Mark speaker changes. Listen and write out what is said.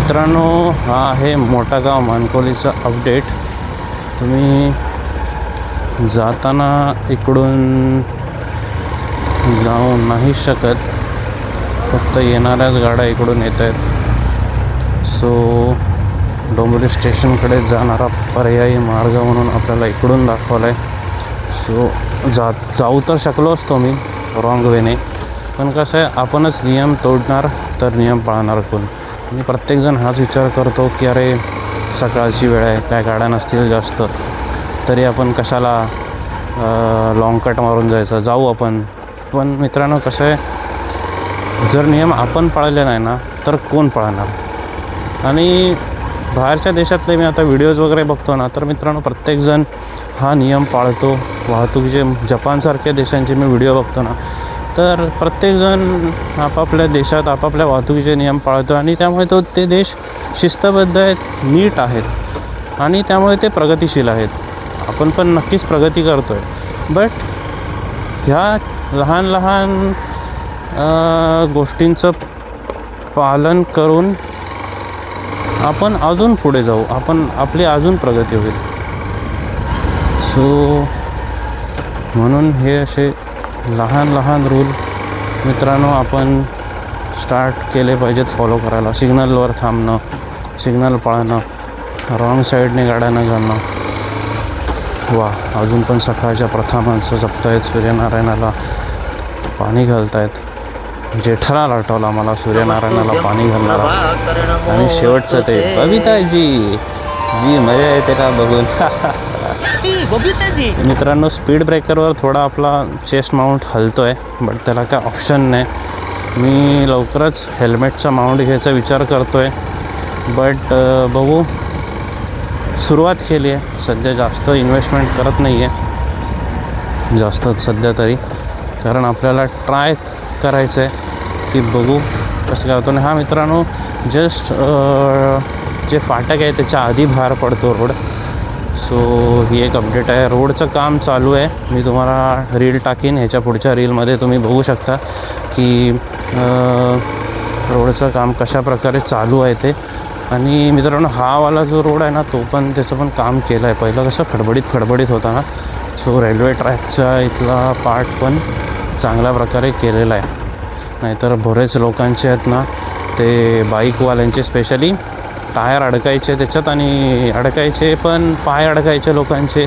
Speaker 1: मित्रांनो, हा आहे मोठागाव मानकोलीचा अपडेट. तुम्ही जाताना इकडून जाऊ नाही शकत, फक्त येणाऱ्याच गाड्या इकडून येत आहेत. सो डोंबिवली स्टेशनकडे जाणारा पर्यायी मार्ग म्हणून आपल्याला इकडून दाखवला आहे. सो जाऊ तर शकलो असतो मी रॉंग वेने, पण कसं आहे, आपणच नियम तोडणार तर नियम पाळणार कोण. आणि प्रत्येकजण हाच विचार करतो की अरे सकाळची वेळ आहे, काय गाड्या नसतील जास्त, तरी आपण कशाला लॉंग कट मारून जायचं, जाऊ आपण. पण मित्रांनो कसं आहे, जर नियम आपण पाळले नाही ना तर कोण पाळणार. आणि बाहेरच्या देशातले मी आता व्हिडिओज वगैरे बघतो ना, तर मित्रांनो प्रत्येकजण हा नियम पाळतो. वाहतुकीचे जपानसारख्या देशांचे मी व्हिडिओ बघतो ना, तर प्रत्येकजण आपापल्या देशात आपापल्या वाहतुकीचे नियम पाळतो आणि त्यामुळे ते देश शिस्तबद्ध आहेत, नीट आहेत आणि त्यामुळे ते प्रगतिशील आहेत. आपण पण नक्कीच प्रगती करतो आहे, बट ह्या लहान लहान गोष्टींचं पालन करून आपण अजून पुढे जाऊ, आपली अजून प्रगती होईल. सो म्हणून हे असे लहान लहान रूल मित्रांनो आपण स्टार्ट केले पाहिजेत फॉलो करायला. सिग्नलवर थांबणं, सिग्नल पाळणं, रॉंग साईडने गाड्या न घालणं. वा, अजून पण सकाळच्या प्रथा माणसं जपत आहेत, सूर्यनारायणाला पाणी घालत आहेत. जेठालाल आठवला मला सूर्यनारायणाला पाणी घालणारा. आणि शेवटचं ते बबिताजी जी मजा येते का बघून. मित्रांनो, स्पीड ब्रेकरवर थोडा आपला चेस्ट माउंट हलतो आहे, बट त्याला काय ऑप्शन नाही. मी लवकरच हेल्मेटचा माउंट घ्यायचा विचार करतो आहे, बट बघू. सुरुवात केली आहे, सध्या जास्त इन्व्हेस्टमेंट करत नाही आहे जास्त सध्या तरी, कारण आपल्याला ट्राय करायचं आहे की बघू कसं काय होतं. हा मित्रांनो, जस्ट जे फाटक आहे त्याच्या आधी बाहेर पडतो रोड. सो ही एक अपडेट आहे. रोडचं काम चालू आहे, मी तुम्हाला रील टाकीन, ह्याच्या पुढच्या रीलमध्ये तुम्ही बघू शकता की रोडचं काम कशा प्रकारे चालू आहे ते. आणि मित्रांनो, हा वाला जो रोड आहे ना, तो पण त्याचं पण काम केलं आहे. पहिलं कसं खडबडीत होता ना, सो रेल्वे ट्रॅकचा इथला पार्ट पण चांगल्या प्रकारे केलेला आहे. नाहीतर बरेच लोकांचे आहेत ना, ते बाईकवाल्यांचे स्पेशली टायर अडकायचे त्याच्यात, आणि अडकायचे पण पाय अडकायचे लोकांचे.